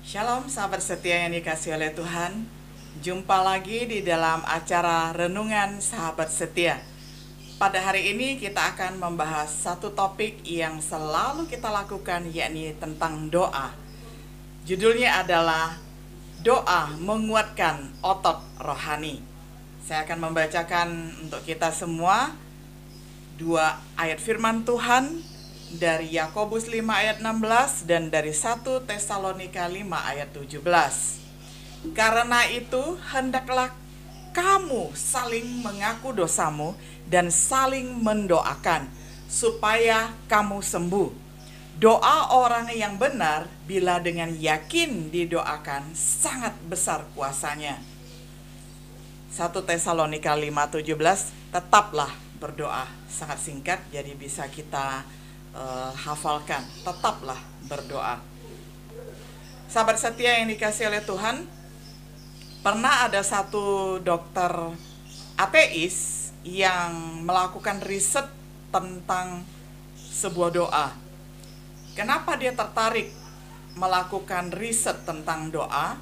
Shalom sahabat setia yang dikasih oleh Tuhan. Jumpa lagi di dalam acara Renungan Sahabat Setia. Pada hari ini kita akan membahas satu topik yang selalu kita lakukan, yakni tentang doa. Judulnya adalah Doa Menguatkan Otot Rohani. Saya akan membacakan untuk kita semua dua ayat firman Tuhan dari Yakobus 5 ayat 16 dan dari 1 Tesalonika 5 ayat 17. Karena itu hendaklah kamu saling mengaku dosamu dan saling mendoakan supaya kamu sembuh. Doa orang yang benar bila dengan yakin didoakan sangat besar kuasanya. 1 Tesalonika 5:17, tetaplah berdoa. Sangat singkat jadi bisa kita hafalkan. Tetaplah berdoa. Sahabat setia yang dikasih oleh Tuhan, pernah ada satu dokter ateis yang melakukan riset tentang sebuah doa. Kenapa dia tertarik melakukan riset tentang doa?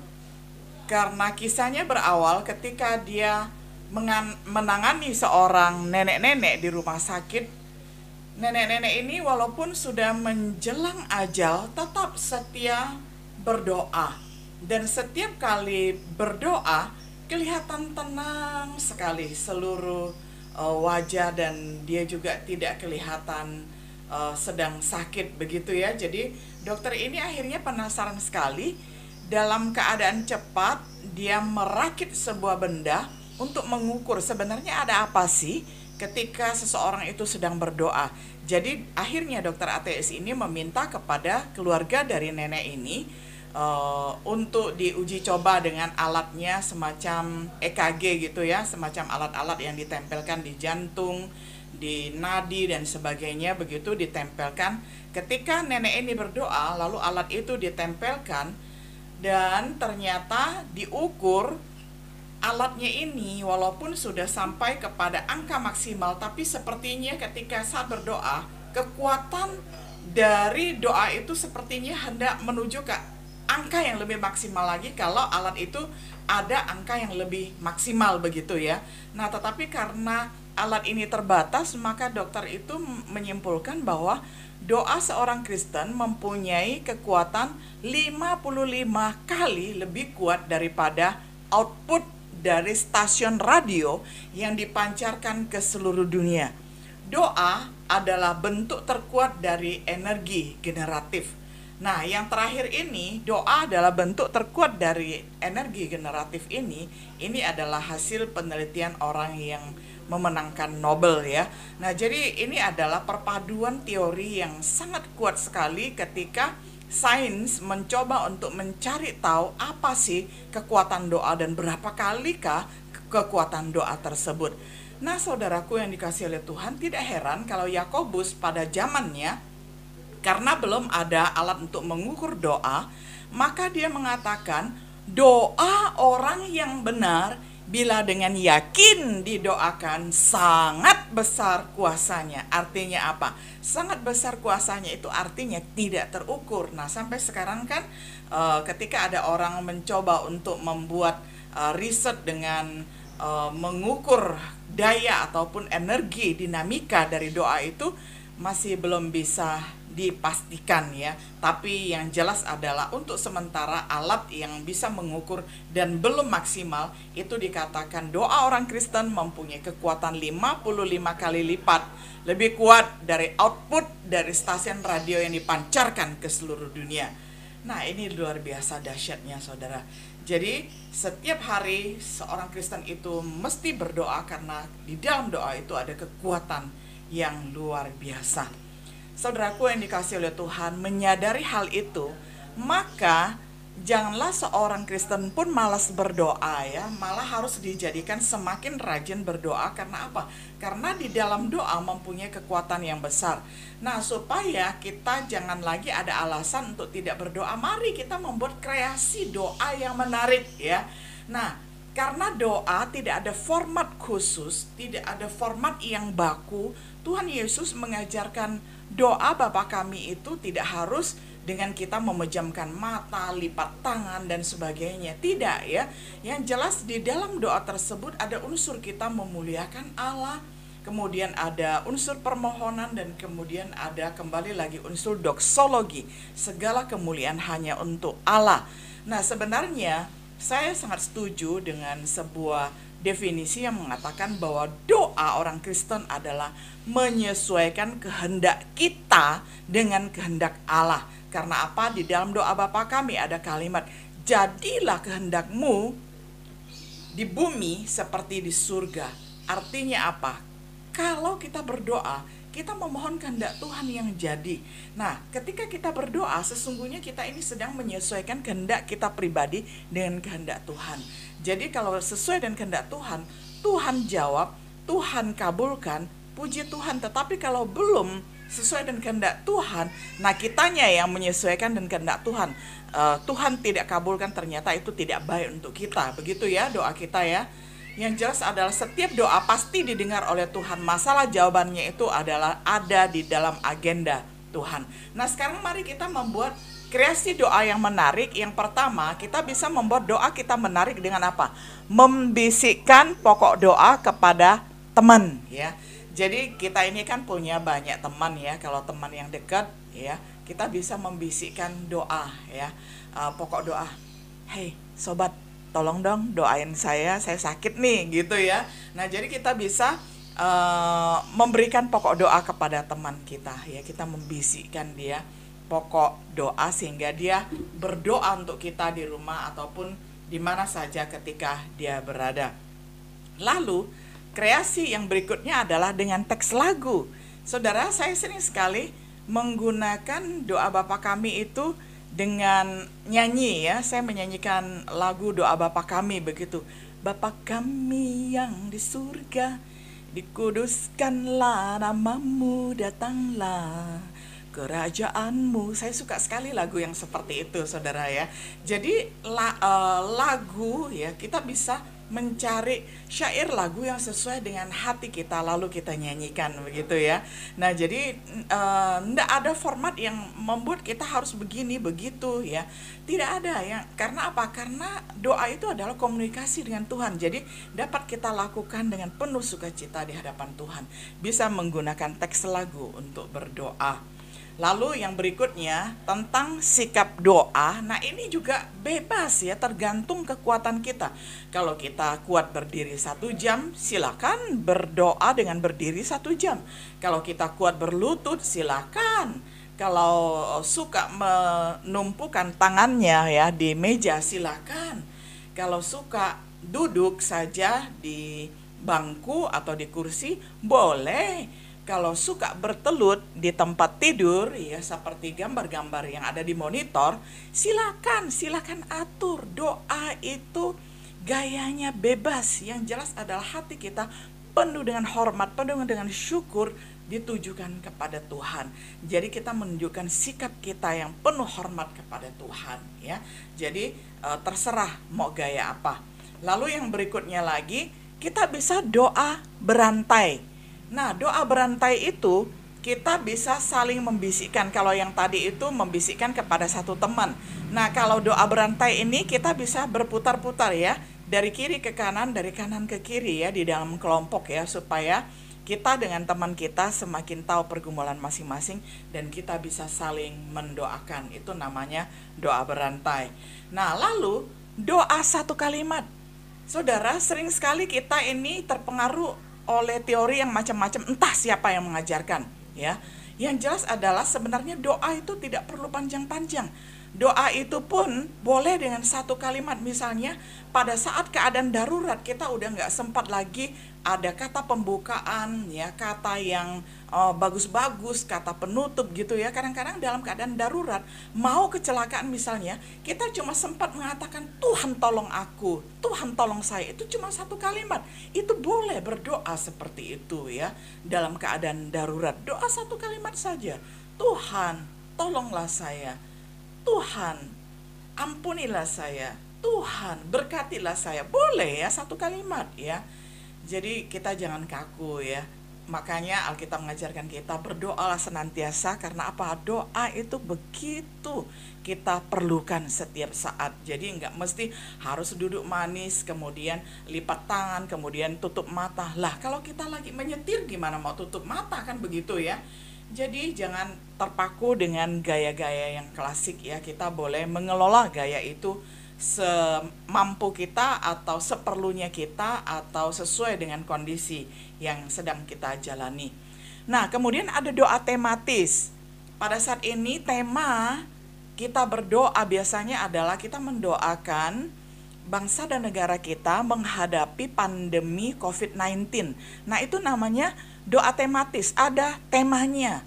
Karena kisahnya berawal ketika dia menangani seorang nenek-nenek di rumah sakit. Nenek-nenek ini walaupun sudah menjelang ajal tetap setia berdoa. Dan setiap kali berdoa kelihatan tenang sekali seluruh wajah, dan dia juga tidak kelihatan sedang sakit begitu ya. Jadi dokter ini akhirnya penasaran sekali. Dalam keadaan cepat dia merakit sebuah benda untuk mengukur sebenarnya ada apa sih ketika seseorang itu sedang berdoa. Jadi akhirnya dokter ateis ini meminta kepada keluarga dari nenek ini untuk diuji coba dengan alatnya semacam EKG gitu ya, semacam alat-alat yang ditempelkan di jantung, di nadi dan sebagainya, begitu ditempelkan. Ketika nenek ini berdoa, lalu alat itu ditempelkan dan ternyata diukur. Alatnya ini walaupun sudah sampai kepada angka maksimal, tapi sepertinya ketika saat berdoa, kekuatan dari doa itu sepertinya hendak menuju ke angka yang lebih maksimal lagi kalau alat itu ada angka yang lebih maksimal begitu ya. Nah, tetapi karena alat ini terbatas, maka dokter itu menyimpulkan bahwa doa seorang Kristen mempunyai kekuatan 55 kali lebih kuat daripada output dari stasiun radio yang dipancarkan ke seluruh dunia. Doa adalah bentuk terkuat dari energi generatif. Nah, yang terakhir ini, doa adalah bentuk terkuat dari energi generatif ini adalah hasil penelitian orang yang memenangkan Nobel ya. Nah, jadi ini adalah perpaduan teori yang sangat kuat sekali ketika sains mencoba untuk mencari tahu apa sih kekuatan doa dan berapa kalikah kekuatan doa tersebut. Nah, saudaraku yang dikasihi oleh Tuhan, tidak heran kalau Yakobus pada zamannya, karena belum ada alat untuk mengukur doa, maka dia mengatakan doa orang yang benar bila dengan yakin didoakan sangat besar kuasanya. Artinya apa? Sangat besar kuasanya itu artinya tidak terukur. Nah, sampai sekarang kan ketika ada orang mencoba untuk membuat riset dengan mengukur daya ataupun energi dinamika dari doa itu masih belum bisa dipastikan ya. Tapi yang jelas adalah untuk sementara alat yang bisa mengukur dan belum maksimal itu dikatakan doa orang Kristen mempunyai kekuatan 55 kali lipat lebih kuat dari output dari stasiun radio yang dipancarkan ke seluruh dunia. Nah, ini luar biasa dahsyatnya saudara. Jadi setiap hari seorang Kristen itu mesti berdoa karena di dalam doa itu ada kekuatan yang luar biasa. Saudaraku yang dikasihi oleh Tuhan, menyadari hal itu, maka janganlah seorang Kristen pun malas berdoa ya, malah harus dijadikan semakin rajin berdoa. Karena apa? Karena di dalam doa mempunyai kekuatan yang besar. Nah, supaya kita jangan lagi ada alasan untuk tidak berdoa, mari kita membuat kreasi doa yang menarik ya. Nah, karena doa tidak ada format khusus, tidak ada format yang baku, Tuhan Yesus mengajarkan doa Bapa kami itu tidak harus dengan kita memejamkan mata, lipat tangan dan sebagainya. Tidak ya. Yang jelas di dalam doa tersebut ada unsur kita memuliakan Allah, kemudian ada unsur permohonan, dan kemudian ada kembali lagi unsur doksologi. Segala kemuliaan hanya untuk Allah. Nah, sebenarnya saya sangat setuju dengan sebuah definisi yang mengatakan bahwa doa orang Kristen adalah menyesuaikan kehendak kita dengan kehendak Allah. Karena apa? Di dalam doa Bapa kami ada kalimat, jadilah kehendakmu di bumi seperti di surga. Artinya apa? Kalau kita berdoa, kita memohon kehendak Tuhan yang jadi. Nah, ketika kita berdoa, sesungguhnya kita ini sedang menyesuaikan kehendak kita pribadi dengan kehendak Tuhan. Jadi kalau sesuai dengan kehendak Tuhan, Tuhan jawab, Tuhan kabulkan, puji Tuhan. Tetapi kalau belum sesuai dengan kehendak Tuhan, nah kitanya yang menyesuaikan dengan kehendak Tuhan. Tuhan tidak kabulkan, ternyata itu tidak baik untuk kita. Begitu ya doa kita ya. Yang jelas adalah setiap doa pasti didengar oleh Tuhan. Masalah jawabannya itu adalah ada di dalam agenda Tuhan. Nah, sekarang mari kita membuat kreasi doa yang menarik. Yang pertama, kita bisa membuat doa kita menarik dengan apa? Membisikkan pokok doa kepada teman ya. Jadi kita ini kan punya banyak teman ya. Kalau teman yang dekat ya, kita bisa membisikkan doa ya. Pokok doa. Hei, sobat, tolong dong doain saya sakit nih gitu ya. Nah, jadi kita bisa memberikan pokok doa kepada teman kita ya. Kita membisikkan dia pokok doa sehingga dia berdoa untuk kita di rumah ataupun di mana saja ketika dia berada. Lalu kreasi yang berikutnya adalah dengan teks lagu. Saudara, saya sering sekali menggunakan doa Bapa Kami itu dengan nyanyi ya. Saya menyanyikan lagu doa Bapa Kami begitu. Bapa kami yang di surga, dikuduskanlah namamu, datanglah kerajaanmu. Saya suka sekali lagu yang seperti itu saudara ya. Jadi lagu ya, kita bisa mencari syair lagu yang sesuai dengan hati kita lalu kita nyanyikan begitu ya. Nah, jadi enggak ada format yang membuat kita harus begini begitu ya. Tidak ada ya. Karena apa? Karena doa itu adalah komunikasi dengan Tuhan. Jadi dapat kita lakukan dengan penuh sukacita di hadapan Tuhan. Bisa menggunakan teks lagu untuk berdoa. Lalu yang berikutnya tentang sikap doa. Nah, ini juga bebas ya, tergantung kekuatan kita. Kalau kita kuat berdiri 1 jam, silakan berdoa dengan berdiri 1 jam. Kalau kita kuat berlutut, silakan. Kalau suka menumpukan tangannya ya di meja, silakan. Kalau suka duduk saja di bangku atau di kursi, boleh. Kalau suka bertelut di tempat tidur ya, seperti gambar-gambar yang ada di monitor, silakan atur. Doa itu gayanya bebas. Yang jelas adalah hati kita penuh dengan hormat, penuh dengan syukur ditujukan kepada Tuhan. Jadi kita menunjukkan sikap kita yang penuh hormat kepada Tuhan ya. Jadi terserah mau gaya apa. Lalu yang berikutnya lagi, kita bisa doa berantai. Nah, doa berantai itu kita bisa saling membisikkan. Kalau yang tadi itu membisikkan kepada satu teman. Nah, kalau doa berantai ini kita bisa berputar-putar ya, dari kiri ke kanan, dari kanan ke kiri ya, di dalam kelompok ya, supaya kita dengan teman kita semakin tahu pergumulan masing-masing dan kita bisa saling mendoakan. Itu namanya doa berantai. Nah, lalu doa satu kalimat. Saudara, sering sekali kita ini terpengaruh oleh teori yang macam-macam, entah siapa yang mengajarkan ya. Yang jelas adalah sebenarnya doa itu tidak perlu panjang-panjang. Doa itu pun boleh dengan satu kalimat. Misalnya pada saat keadaan darurat, kita udah nggak sempat lagi ada kata pembukaan ya, kata yang bagus-bagus, kata penutup gitu ya. Kadang-kadang dalam keadaan darurat, mau kecelakaan misalnya, kita cuma sempat mengatakan Tuhan tolong aku, Tuhan tolong saya. Itu cuma satu kalimat. Itu boleh berdoa seperti itu ya. Dalam keadaan darurat, doa satu kalimat saja. Tuhan tolonglah saya, Tuhan ampunilah saya, Tuhan berkatilah saya. Boleh ya, satu kalimat ya. Jadi kita jangan kaku ya. Makanya Alkitab mengajarkan kita berdoalah senantiasa, karena apa? Doa itu begitu kita perlukan setiap saat. Jadi nggak mesti harus duduk manis, kemudian lipat tangan, kemudian tutup mata. Lah kalau kita lagi menyetir gimana mau tutup mata, kan begitu ya. Jadi jangan terpaku dengan gaya-gaya yang klasik ya. Kita boleh mengelola gaya itu semampu kita atau seperlunya kita atau sesuai dengan kondisi yang sedang kita jalani. Nah, kemudian ada doa tematis. Pada saat ini tema kita berdoa biasanya adalah kita mendoakan bangsa dan negara kita menghadapi pandemi COVID-19. Nah, itu namanya doa tematis, ada temanya.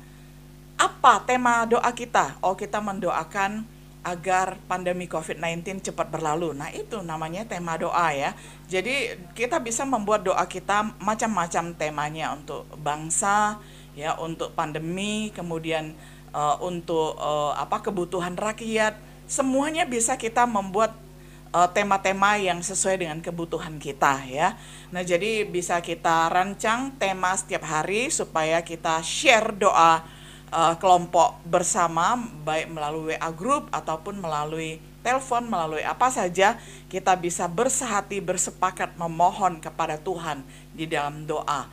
Apa tema doa kita? Oh, kita mendoakan agar pandemi COVID-19 cepat berlalu. Nah, itu namanya tema doa ya. Jadi kita bisa membuat doa kita macam-macam temanya, untuk bangsa ya, untuk pandemi, kemudian untuk kebutuhan rakyat. Semuanya bisa kita membuat tema-tema yang sesuai dengan kebutuhan kita ya. Nah, jadi bisa kita rancang tema setiap hari supaya kita share doa kelompok bersama, baik melalui WA group ataupun melalui telepon, melalui apa saja, kita bisa bersehati, bersepakat memohon kepada Tuhan di dalam doa.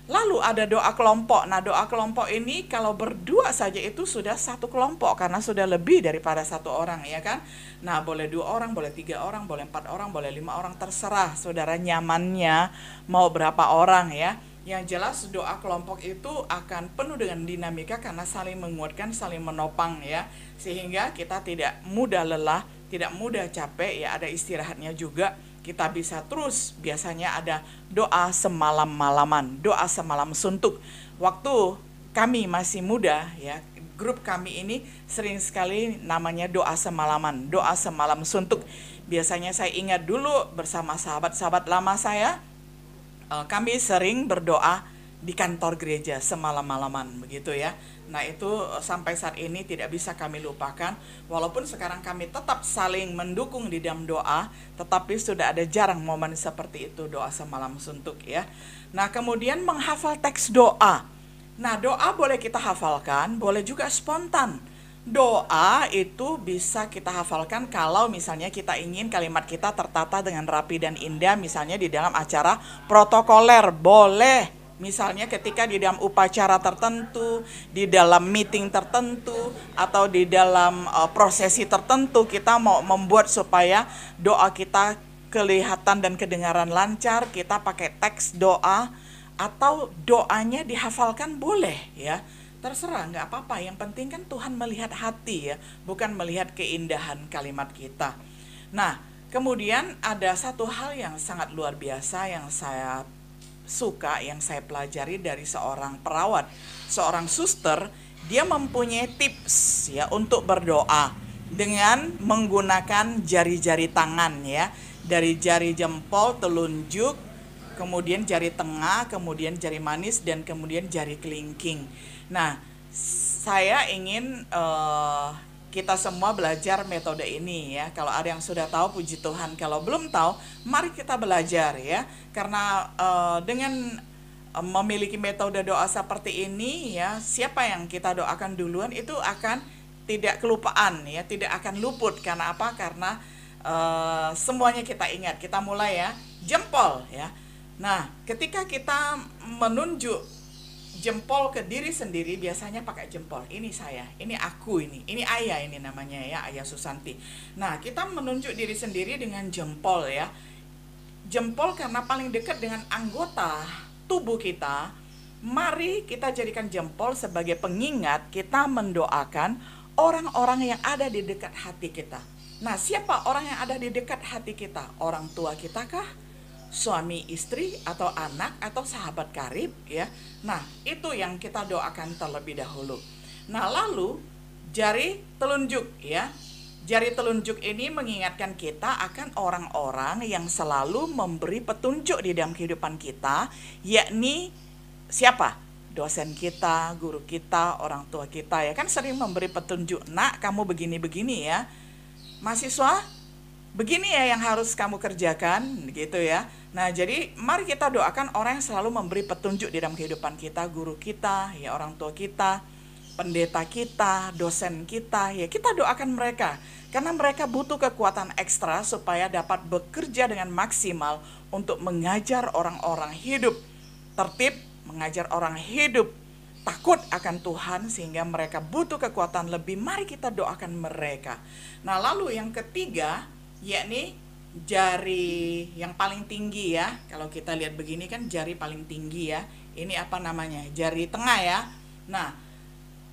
Lalu ada doa kelompok. Nah, doa kelompok ini kalau berdua saja itu sudah satu kelompok, karena sudah lebih daripada satu orang ya kan. Nah, boleh 2 orang, boleh 3 orang, boleh 4 orang, boleh 5 orang, terserah saudara nyamannya mau berapa orang ya. Yang jelas doa kelompok itu akan penuh dengan dinamika karena saling menguatkan, saling menopang ya. Sehingga kita tidak mudah lelah, tidak mudah capek ya, ada istirahatnya juga. Kita bisa terus, biasanya ada doa semalam-malaman, doa semalam suntuk. Waktu kami masih muda ya, grup kami ini sering sekali namanya doa semalaman, doa semalam suntuk. Biasanya saya ingat dulu bersama sahabat-sahabat lama saya, kami sering berdoa di kantor gereja semalam-malaman begitu ya. Nah, itu sampai saat ini tidak bisa kami lupakan. Walaupun sekarang kami tetap saling mendukung di dalam doa, tetapi sudah ada jarang momen seperti itu, doa semalam suntuk ya. Nah, kemudian menghafal teks doa. Nah, doa boleh kita hafalkan, boleh juga spontan. Doa itu bisa kita hafalkan kalau misalnya kita ingin kalimat kita tertata dengan rapi dan indah, misalnya di dalam acara protokoler, boleh. Misalnya ketika di dalam upacara tertentu, di dalam meeting tertentu, atau di dalam prosesi tertentu, kita mau membuat supaya doa kita kelihatan dan kedengaran lancar, kita pakai teks doa, atau doanya dihafalkan boleh ya. Terserah, nggak apa-apa. Yang penting kan Tuhan melihat hati ya, bukan melihat keindahan kalimat kita. Nah, kemudian ada satu hal yang sangat luar biasa yang saya suka, yang saya pelajari dari seorang perawat, seorang suster. Dia mempunyai tips ya untuk berdoa dengan menggunakan jari-jari tangan ya, dari jari jempol, telunjuk, kemudian jari tengah, kemudian jari manis, dan kemudian jari kelingking. Nah, saya ingin kita semua belajar metode ini ya. Kalau ada yang sudah tahu, puji Tuhan. Kalau belum tahu, mari kita belajar ya. Karena dengan memiliki metode doa seperti ini ya, siapa yang kita doakan duluan itu akan tidak kelupaan ya, tidak akan luput. Karena apa? Karena semuanya kita ingat. Kita mulai ya, jempol ya. Nah, ketika kita menunjuk jempol ke diri sendiri, biasanya pakai jempol. Ini saya, ini aku, ini Ayah, ini namanya ya, Ayah Susanti. Nah, kita menunjuk diri sendiri dengan jempol ya. Jempol karena paling dekat dengan anggota tubuh kita. Mari kita jadikan jempol sebagai pengingat kita mendoakan orang-orang yang ada di dekat hati kita. Nah, siapa orang yang ada di dekat hati kita? Orang tua kita kah? Suami, istri, atau anak, atau sahabat karib ya. Nah, itu yang kita doakan terlebih dahulu. Nah, lalu jari telunjuk ya. Jari telunjuk ini mengingatkan kita akan orang-orang yang selalu memberi petunjuk di dalam kehidupan kita, yakni siapa? Dosen kita, guru kita, orang tua kita ya kan sering memberi petunjuk. Nak, kamu begini-begini ya. Mahasiswa, begini ya yang harus kamu kerjakan gitu ya. Nah, jadi mari kita doakan orang yang selalu memberi petunjuk di dalam kehidupan kita, guru kita, ya orang tua kita, pendeta kita, dosen kita, ya kita doakan mereka. Karena mereka butuh kekuatan ekstra supaya dapat bekerja dengan maksimal untuk mengajar orang-orang hidup tertib, mengajar orang hidup takut akan Tuhan, sehingga mereka butuh kekuatan lebih. Mari kita doakan mereka. Nah, lalu yang ketiga, yakni jari yang paling tinggi ya. Kalau kita lihat begini kan jari paling tinggi ya. Ini apa namanya? Jari tengah ya. Nah,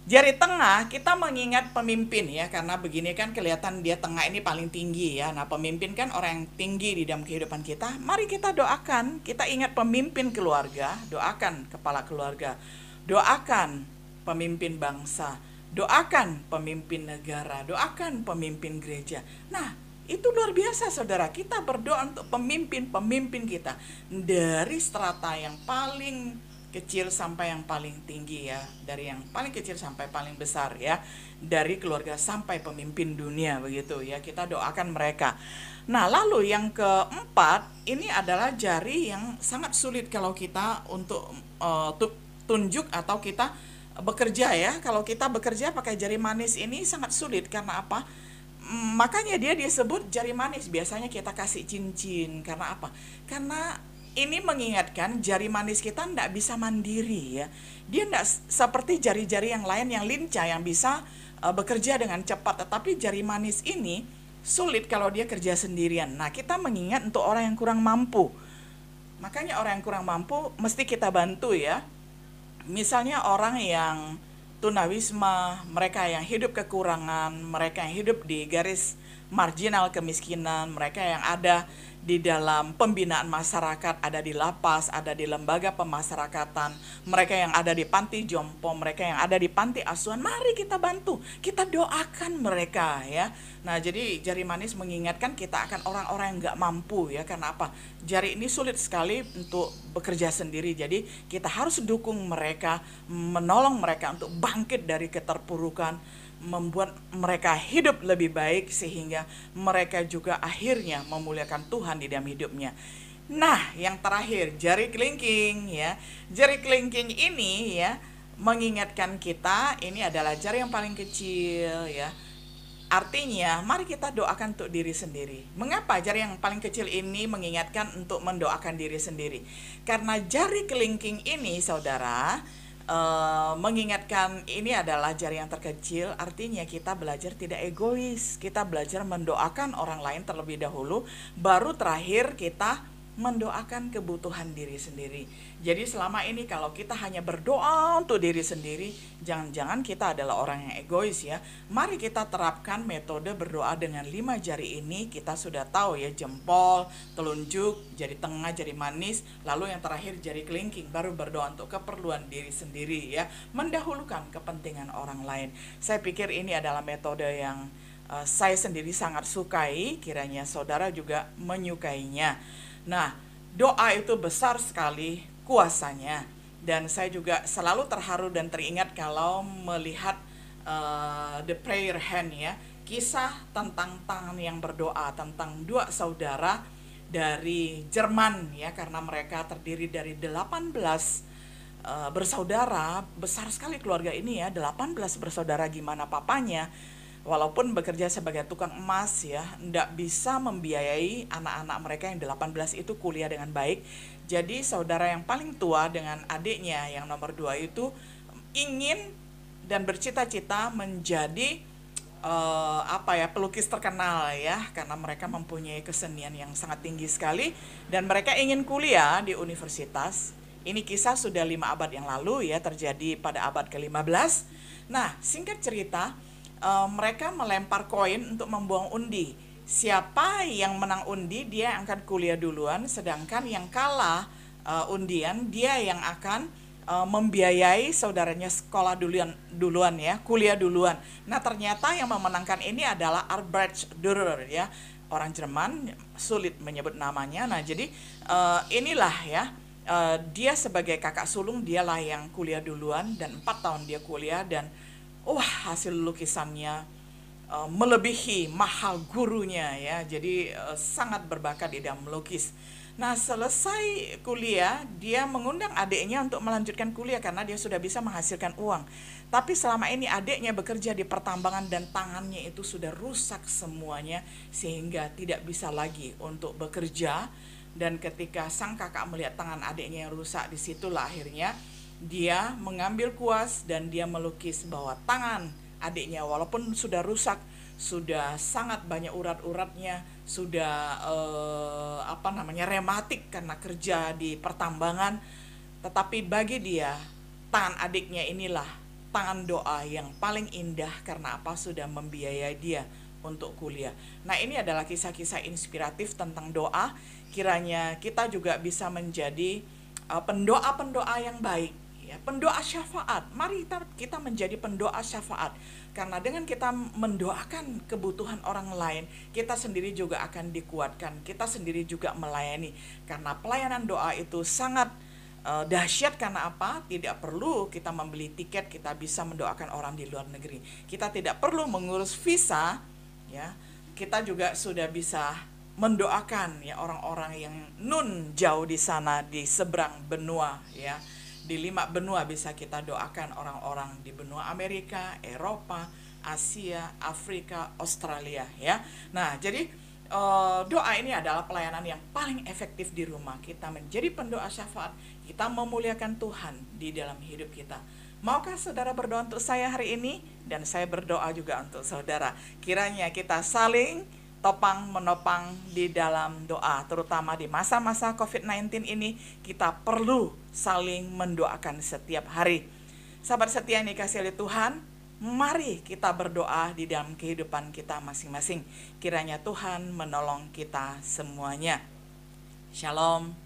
jari tengah kita mengingat pemimpin ya, karena begini kan kelihatan dia tengah ini paling tinggi ya. Nah, pemimpin kan orang yang tinggi di dalam kehidupan kita. Mari kita doakan, kita ingat pemimpin keluarga, doakan kepala keluarga, doakan pemimpin bangsa, doakan pemimpin negara, doakan pemimpin gereja. Nah, itu luar biasa saudara, kita berdoa untuk pemimpin-pemimpin kita. Dari strata yang paling kecil sampai yang paling tinggi ya, dari yang paling kecil sampai paling besar ya, dari keluarga sampai pemimpin dunia begitu ya, kita doakan mereka. Nah, lalu yang keempat, ini adalah jari yang sangat sulit kalau kita untuk tunjuk atau kita bekerja ya. Kalau kita bekerja pakai jari manis ini sangat sulit, karena apa? Makanya dia disebut jari manis. Biasanya kita kasih cincin, karena apa? Karena ini mengingatkan jari manis kita tidak bisa mandiri ya. Dia tidak seperti jari-jari yang lain yang lincah, yang bisa bekerja dengan cepat. Tetapi jari manis ini sulit kalau dia kerja sendirian. Nah, kita mengingat untuk orang yang kurang mampu. Makanya orang yang kurang mampu mesti kita bantu ya. Misalnya orang yang tunawisma, mereka yang hidup kekurangan, mereka yang hidup di garis marginal kemiskinan, mereka yang ada di dalam pembinaan masyarakat, ada di lapas, ada di lembaga pemasyarakatan, mereka yang ada di panti jompo, mereka yang ada di panti asuhan, mari kita bantu, kita doakan mereka ya. Nah, jadi jari manis mengingatkan kita akan orang-orang yang nggak mampu ya. Karena apa? Jari ini sulit sekali untuk bekerja sendiri, jadi kita harus dukung mereka, menolong mereka untuk bangkit dari keterpurukan, membuat mereka hidup lebih baik, sehingga mereka juga akhirnya memuliakan Tuhan di dalam hidupnya. Nah, yang terakhir, jari kelingking ya. Jari kelingking ini ya mengingatkan kita, ini adalah jari yang paling kecil ya. Artinya, mari kita doakan untuk diri sendiri. Mengapa jari yang paling kecil ini mengingatkan untuk mendoakan diri sendiri? Karena jari kelingking ini, saudara, mengingatkan ini adalah jari yang terkecil. Artinya kita belajar tidak egois, kita belajar mendoakan orang lain terlebih dahulu, baru terakhir kita mendoakan kebutuhan diri sendiri. Jadi selama ini kalau kita hanya berdoa untuk diri sendiri, jangan-jangan kita adalah orang yang egois ya. Mari kita terapkan metode berdoa dengan 5 jari ini. Kita sudah tahu ya, jempol, telunjuk, jari tengah, jari manis, lalu yang terakhir jari kelingking, baru berdoa untuk keperluan diri sendiri ya, mendahulukan kepentingan orang lain. Saya pikir ini adalah metode yang saya sendiri sangat sukai, kiranya saudara juga menyukainya. Nah, doa itu besar sekali kuasanya, dan saya juga selalu terharu dan teringat kalau melihat The Prayer Hand ya, kisah tentang tangan yang berdoa, tentang 2 saudara dari Jerman ya, karena mereka terdiri dari 18 bersaudara, besar sekali keluarga ini ya, 18 bersaudara. Gimana papanya, walaupun bekerja sebagai tukang emas ya, tidak bisa membiayai anak-anak mereka yang 18 itu kuliah dengan baik. Jadi saudara yang paling tua dengan adiknya yang nomor 2 itu ingin dan bercita-cita menjadi pelukis terkenal ya, karena mereka mempunyai kesenian yang sangat tinggi sekali, dan mereka ingin kuliah di universitas. Ini kisah sudah 5 abad yang lalu ya, terjadi pada abad ke-15. Nah, singkat cerita, mereka melempar koin untuk membuang undi. Siapa yang menang undi, dia akan kuliah duluan, sedangkan yang kalah undian, dia yang akan membiayai saudaranya sekolah duluan ya, kuliah duluan. Nah, ternyata yang memenangkan ini adalah Albrecht Dürer ya, orang Jerman, sulit menyebut namanya. Nah, jadi inilah ya, dia sebagai kakak sulung, dialah yang kuliah duluan, dan 4 tahun dia kuliah, dan wah, hasil lukisannya melebihi mahal gurunya ya. Jadi sangat berbakat di dalam melukis. Nah, selesai kuliah, dia mengundang adiknya untuk melanjutkan kuliah karena dia sudah bisa menghasilkan uang. Tapi selama ini adiknya bekerja di pertambangan dan tangannya itu sudah rusak semuanya sehingga tidak bisa lagi untuk bekerja. Dan ketika sang kakak melihat tangan adiknya yang rusak, disitulah akhirnya dia mengambil kuas dan dia melukis bahwa tangan adiknya walaupun sudah rusak, sudah sangat banyak urat-uratnya, sudah rematik karena kerja di pertambangan, tetapi bagi dia tangan adiknya inilah tangan doa yang paling indah karena apa? Sudah membiayai dia untuk kuliah. Nah, ini adalah kisah-kisah inspiratif tentang doa. Kiranya kita juga bisa menjadi pendoa-pendoa yang baik, ya, pendoa syafaat. Mari kita menjadi pendoa syafaat. Karena dengan kita mendoakan kebutuhan orang lain, kita sendiri juga akan dikuatkan. Kita sendiri juga melayani. Karena pelayanan doa itu sangat dahsyat karena apa? Tidak perlu kita membeli tiket, kita bisa mendoakan orang di luar negeri. Kita tidak perlu mengurus visa, ya. Kita juga sudah bisa mendoakan ya orang-orang yang jauh di sana di seberang benua ya. Di 5 benua bisa kita doakan orang-orang di benua Amerika, Eropa, Asia, Afrika, Australia ya. Nah, jadi doa ini adalah pelayanan yang paling efektif di rumah. Kita menjadi pendoa syafaat, kita memuliakan Tuhan di dalam hidup kita. Maukah saudara berdoa untuk saya hari ini? Dan saya berdoa juga untuk saudara. Kiranya kita saling topang menopang di dalam doa, terutama di masa-masa COVID-19 ini. Kita perlu saling mendoakan setiap hari. Sahabat setia yang dikasihi oleh Tuhan, mari kita berdoa di dalam kehidupan kita masing-masing. Kiranya Tuhan menolong kita semuanya. Shalom.